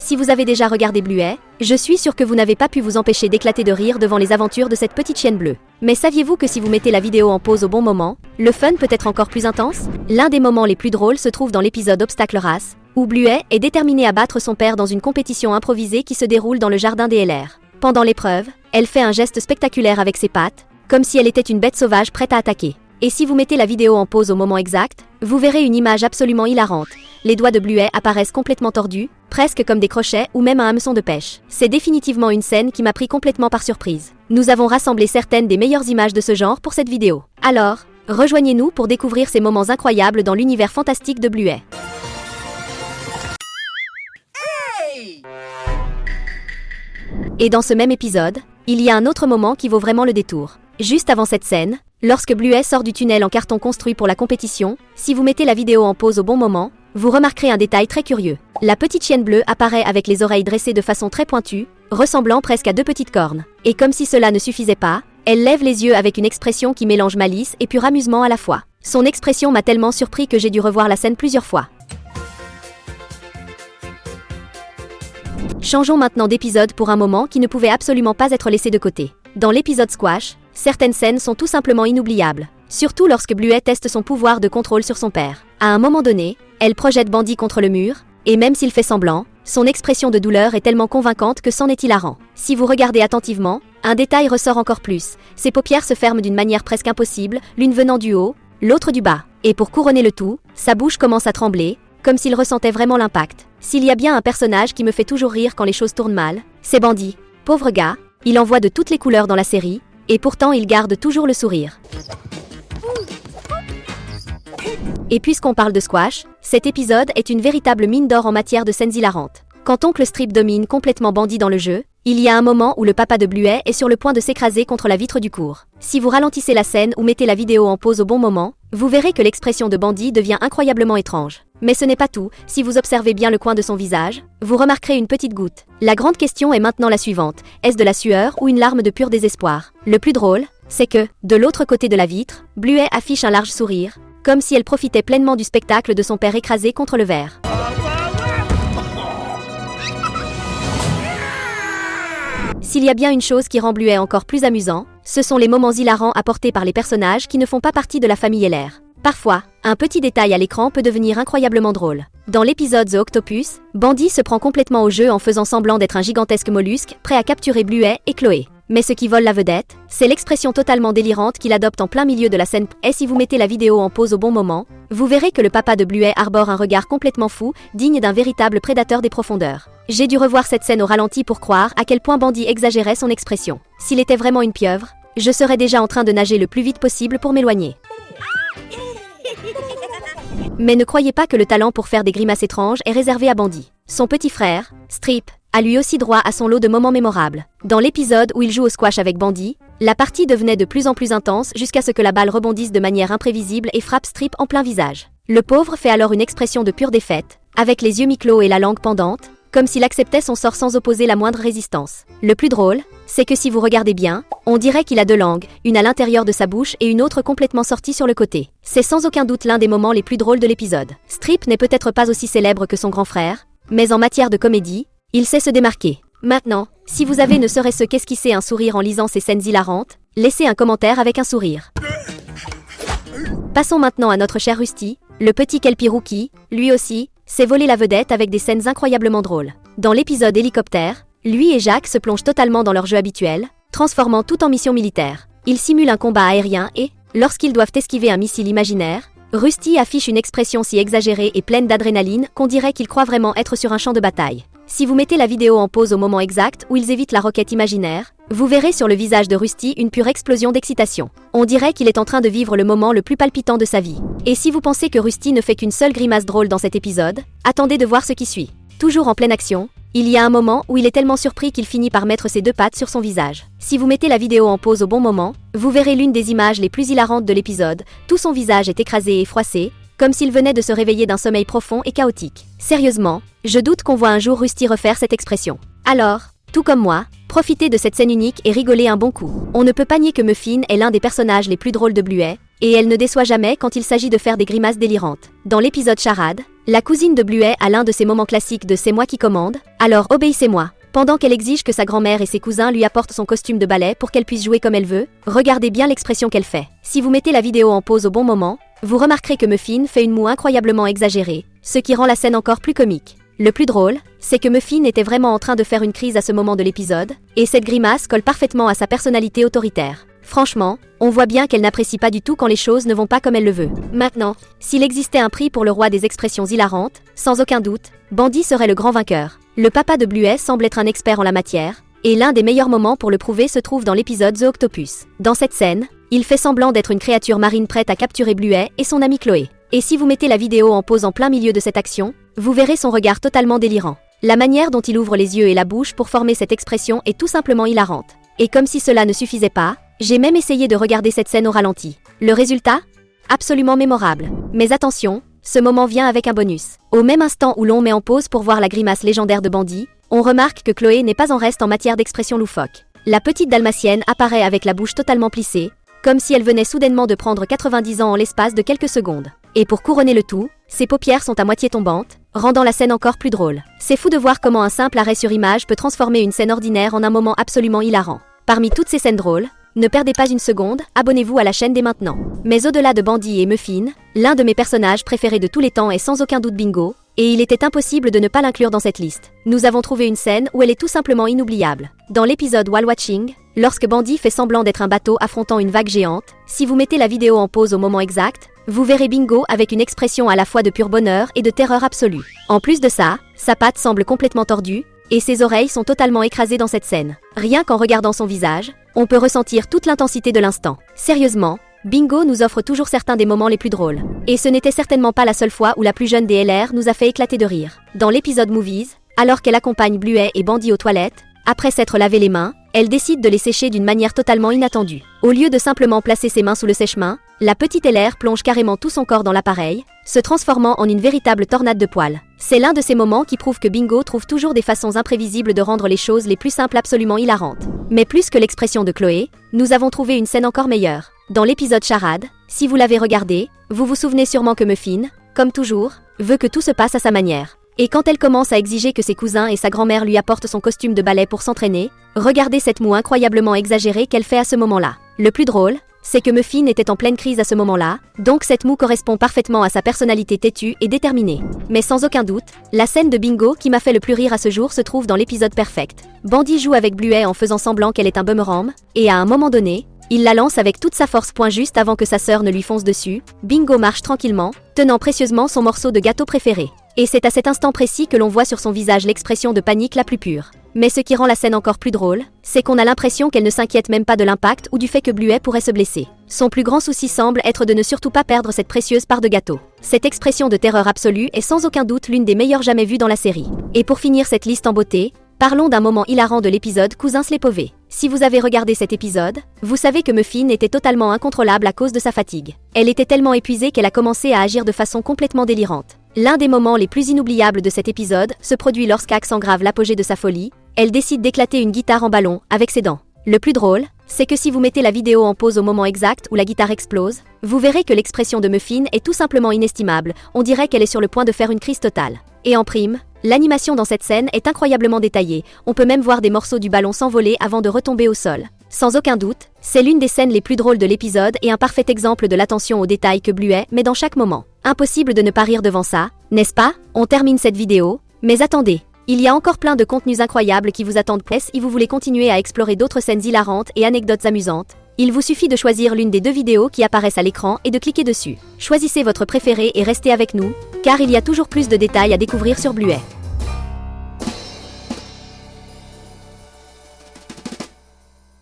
Si vous avez déjà regardé Bluey, je suis sûre que vous n'avez pas pu vous empêcher d'éclater de rire devant les aventures de cette petite chienne bleue. Mais saviez-vous que si vous mettez la vidéo en pause au bon moment, le fun peut être encore plus intense? L'un des moments les plus drôles se trouve dans l'épisode Obstacle Race, où Bluey est déterminée à battre son père dans une compétition improvisée qui se déroule dans le jardin des LR. Pendant l'épreuve, elle fait un geste spectaculaire avec ses pattes, comme si elle était une bête sauvage prête à attaquer. Et si vous mettez la vidéo en pause au moment exact, vous verrez une image absolument hilarante. Les doigts de Bluey apparaissent complètement tordus, presque comme des crochets ou même un hameçon de pêche. C'est définitivement une scène qui m'a pris complètement par surprise. Nous avons rassemblé certaines des meilleures images de ce genre pour cette vidéo. Alors, rejoignez-nous pour découvrir ces moments incroyables dans l'univers fantastique de Bluey. Et dans ce même épisode, il y a un autre moment qui vaut vraiment le détour. Juste avant cette scène, lorsque Bluey sort du tunnel en carton construit pour la compétition, si vous mettez la vidéo en pause au bon moment, vous remarquerez un détail très curieux. La petite chienne bleue apparaît avec les oreilles dressées de façon très pointue, ressemblant presque à deux petites cornes. Et comme si cela ne suffisait pas, elle lève les yeux avec une expression qui mélange malice et pur amusement à la fois. Son expression m'a tellement surpris que j'ai dû revoir la scène plusieurs fois. Changeons maintenant d'épisode pour un moment qui ne pouvait absolument pas être laissé de côté. Dans l'épisode Squash, certaines scènes sont tout simplement inoubliables. Surtout lorsque Bluey teste son pouvoir de contrôle sur son père. À un moment donné, elle projette Bandy contre le mur, et même s'il fait semblant, son expression de douleur est tellement convaincante que c'en est hilarant. Si vous regardez attentivement, un détail ressort encore plus. Ses paupières se ferment d'une manière presque impossible, l'une venant du haut, l'autre du bas. Et pour couronner le tout, sa bouche commence à trembler, comme s'il ressentait vraiment l'impact. S'il y a bien un personnage qui me fait toujours rire quand les choses tournent mal, c'est Bandy. Pauvre gars, il en voit de toutes les couleurs dans la série, et pourtant il garde toujours le sourire. Et puisqu'on parle de Squash, cet épisode est une véritable mine d'or en matière de scènes hilarantes. Quand Oncle Strip domine complètement Bandy dans le jeu, il y a un moment où le papa de Bluey est sur le point de s'écraser contre la vitre du cours. Si vous ralentissez la scène ou mettez la vidéo en pause au bon moment, vous verrez que l'expression de Bandy devient incroyablement étrange. Mais ce n'est pas tout, si vous observez bien le coin de son visage, vous remarquerez une petite goutte. La grande question est maintenant la suivante, est-ce de la sueur ou une larme de pur désespoir? Le plus drôle, c'est que, de l'autre côté de la vitre, Bluey affiche un large sourire, comme si elle profitait pleinement du spectacle de son père écrasé contre le verre. S'il y a bien une chose qui rend Bluey encore plus amusant, ce sont les moments hilarants apportés par les personnages qui ne font pas partie de la famille LR. Parfois, un petit détail à l'écran peut devenir incroyablement drôle. Dans l'épisode The Octopus, Bandy se prend complètement au jeu en faisant semblant d'être un gigantesque mollusque prêt à capturer Bluey et Chloé. Mais ce qui vole la vedette, c'est l'expression totalement délirante qu'il adopte en plein milieu de la scène. Et si vous mettez la vidéo en pause au bon moment, vous verrez que le papa de Bluey arbore un regard complètement fou, digne d'un véritable prédateur des profondeurs. J'ai dû revoir cette scène au ralenti pour croire à quel point Bandy exagérait son expression. S'il était vraiment une pieuvre, je serais déjà en train de nager le plus vite possible pour m'éloigner. Mais ne croyez pas que le talent pour faire des grimaces étranges est réservé à Bandy. Son petit frère, Strip, a lui aussi droit à son lot de moments mémorables. Dans l'épisode où il joue au squash avec Bandy, la partie devenait de plus en plus intense jusqu'à ce que la balle rebondisse de manière imprévisible et frappe Strip en plein visage. Le pauvre fait alors une expression de pure défaite, avec les yeux mi-clos et la langue pendante, comme s'il acceptait son sort sans opposer la moindre résistance. Le plus drôle, c'est que si vous regardez bien, on dirait qu'il a deux langues, une à l'intérieur de sa bouche et une autre complètement sortie sur le côté. C'est sans aucun doute l'un des moments les plus drôles de l'épisode. Strip n'est peut-être pas aussi célèbre que son grand frère, mais en matière de comédie, il sait se démarquer. Maintenant, si vous avez ne serait-ce qu'esquissé un sourire en lisant ces scènes hilarantes, laissez un commentaire avec un sourire. Passons maintenant à notre cher Rusty, le petit Kelpie Rookie, lui aussi, s'est volé la vedette avec des scènes incroyablement drôles. Dans l'épisode Hélicoptère, lui et Jack se plongent totalement dans leur jeu habituel, transformant tout en mission militaire. Ils simulent un combat aérien et, lorsqu'ils doivent esquiver un missile imaginaire, Rusty affiche une expression si exagérée et pleine d'adrénaline qu'on dirait qu'il croit vraiment être sur un champ de bataille. Si vous mettez la vidéo en pause au moment exact où ils évitent la roquette imaginaire, vous verrez sur le visage de Rusty une pure explosion d'excitation. On dirait qu'il est en train de vivre le moment le plus palpitant de sa vie. Et si vous pensez que Rusty ne fait qu'une seule grimace drôle dans cet épisode, attendez de voir ce qui suit. Toujours en pleine action, il y a un moment où il est tellement surpris qu'il finit par mettre ses deux pattes sur son visage. Si vous mettez la vidéo en pause au bon moment, vous verrez l'une des images les plus hilarantes de l'épisode. Tout son visage est écrasé et froissé, comme s'il venait de se réveiller d'un sommeil profond et chaotique. Sérieusement, je doute qu'on voit un jour Rusty refaire cette expression. Alors, Tout comme moi, profitez de cette scène unique et rigolez un bon coup. On ne peut pas nier que Muffin est l'un des personnages les plus drôles de Bluey, et elle ne déçoit jamais quand il s'agit de faire des grimaces délirantes. Dans l'épisode Charade, la cousine de Bluey a l'un de ses moments classiques de C'est moi qui commande, alors obéissez-moi. Pendant qu'elle exige que sa grand-mère et ses cousins lui apportent son costume de ballet pour qu'elle puisse jouer comme elle veut, regardez bien l'expression qu'elle fait. Si vous mettez la vidéo en pause au bon moment, vous remarquerez que Muffin fait une moue incroyablement exagérée, ce qui rend la scène encore plus comique. Le plus drôle, c'est que Muffin était vraiment en train de faire une crise à ce moment de l'épisode, et cette grimace colle parfaitement à sa personnalité autoritaire. Franchement, on voit bien qu'elle n'apprécie pas du tout quand les choses ne vont pas comme elle le veut. Maintenant, s'il existait un prix pour le roi des expressions hilarantes, sans aucun doute, Bandy serait le grand vainqueur. Le papa de Bluey semble être un expert en la matière, et l'un des meilleurs moments pour le prouver se trouve dans l'épisode The Octopus. Dans cette scène, il fait semblant d'être une créature marine prête à capturer Bluey et son amie Chloé. Et si vous mettez la vidéo en pause en plein milieu de cette action, vous verrez son regard totalement délirant. La manière dont il ouvre les yeux et la bouche pour former cette expression est tout simplement hilarante. Et comme si cela ne suffisait pas, j'ai même essayé de regarder cette scène au ralenti. Le résultat ? Absolument mémorable. Mais attention, ce moment vient avec un bonus. Au même instant où l'on met en pause pour voir la grimace légendaire de Bandy, on remarque que Chloé n'est pas en reste en matière d'expression loufoque. La petite dalmatienne apparaît avec la bouche totalement plissée, comme si elle venait soudainement de prendre 90 ans en l'espace de quelques secondes. Et pour couronner le tout, ses paupières sont à moitié tombantes, rendant la scène encore plus drôle. C'est fou de voir comment un simple arrêt sur image peut transformer une scène ordinaire en un moment absolument hilarant. Parmi toutes ces scènes drôles, ne perdez pas une seconde, abonnez-vous à la chaîne dès maintenant. Mais au-delà de Bandy et Muffin, l'un de mes personnages préférés de tous les temps est sans aucun doute Bingo, et il était impossible de ne pas l'inclure dans cette liste. Nous avons trouvé une scène où elle est tout simplement inoubliable. Dans l'épisode While Watching, lorsque Bandy fait semblant d'être un bateau affrontant une vague géante, si vous mettez la vidéo en pause au moment exact, vous verrez Bingo avec une expression à la fois de pur bonheur et de terreur absolue. En plus de ça, sa patte semble complètement tordue, et ses oreilles sont totalement écrasées dans cette scène. Rien qu'en regardant son visage, on peut ressentir toute l'intensité de l'instant. Sérieusement, Bingo nous offre toujours certains des moments les plus drôles. Et ce n'était certainement pas la seule fois où la plus jeune des LR nous a fait éclater de rire. Dans l'épisode Movies, alors qu'elle accompagne Bluey et Bandy aux toilettes, après s'être lavé les mains, elle décide de les sécher d'une manière totalement inattendue. Au lieu de simplement placer ses mains sous le sèche-main, la petite LR plonge carrément tout son corps dans l'appareil, se transformant en une véritable tornade de poils. C'est l'un de ces moments qui prouve que Bingo trouve toujours des façons imprévisibles de rendre les choses les plus simples absolument hilarantes. Mais plus que l'expression de Chloé, nous avons trouvé une scène encore meilleure. Dans l'épisode Charade, si vous l'avez regardé, vous vous souvenez sûrement que Muffin, comme toujours, veut que tout se passe à sa manière. Et quand elle commence à exiger que ses cousins et sa grand-mère lui apportent son costume de ballet pour s'entraîner, regardez cette moue incroyablement exagérée qu'elle fait à ce moment-là. Le plus drôle, c'est que Muffin était en pleine crise à ce moment-là, donc cette moue correspond parfaitement à sa personnalité têtue et déterminée. Mais sans aucun doute, la scène de Bingo qui m'a fait le plus rire à ce jour se trouve dans l'épisode Perfect. Bandy joue avec Bluey en faisant semblant qu'elle est un boomerang, et à un moment donné, il la lance avec toute sa force juste avant que sa sœur ne lui fonce dessus. Bingo marche tranquillement, tenant précieusement son morceau de gâteau préféré. Et c'est à cet instant précis que l'on voit sur son visage l'expression de panique la plus pure. Mais ce qui rend la scène encore plus drôle, c'est qu'on a l'impression qu'elle ne s'inquiète même pas de l'impact ou du fait que Bluey pourrait se blesser. Son plus grand souci semble être de ne surtout pas perdre cette précieuse part de gâteau. Cette expression de terreur absolue est sans aucun doute l'une des meilleures jamais vues dans la série. Et pour finir cette liste en beauté, parlons d'un moment hilarant de l'épisode Cousins Slepovés. Si vous avez regardé cet épisode, vous savez que Muffin était totalement incontrôlable à cause de sa fatigue. Elle était tellement épuisée qu'elle a commencé à agir de façon complètement délirante. L'un des moments les plus inoubliables de cet épisode se produit lorsqu'Axe engrave l'apogée de sa folie. Elle décide d'éclater une guitare en ballon avec ses dents. Le plus drôle, c'est que si vous mettez la vidéo en pause au moment exact où la guitare explose, vous verrez que l'expression de Muffin est tout simplement inestimable. On dirait qu'elle est sur le point de faire une crise totale. Et en prime, l'animation dans cette scène est incroyablement détaillée. On peut même voir des morceaux du ballon s'envoler avant de retomber au sol. Sans aucun doute, c'est l'une des scènes les plus drôles de l'épisode et un parfait exemple de l'attention aux détails que Bluey met dans chaque moment. Impossible de ne pas rire devant ça, n'est-ce pas? On termine cette vidéo, mais attendez, il y a encore plein de contenus incroyables qui vous attendent. Si vous voulez continuer à explorer d'autres scènes hilarantes et anecdotes amusantes, il vous suffit de choisir l'une des deux vidéos qui apparaissent à l'écran et de cliquer dessus. Choisissez votre préféré et restez avec nous, car il y a toujours plus de détails à découvrir sur Bluey.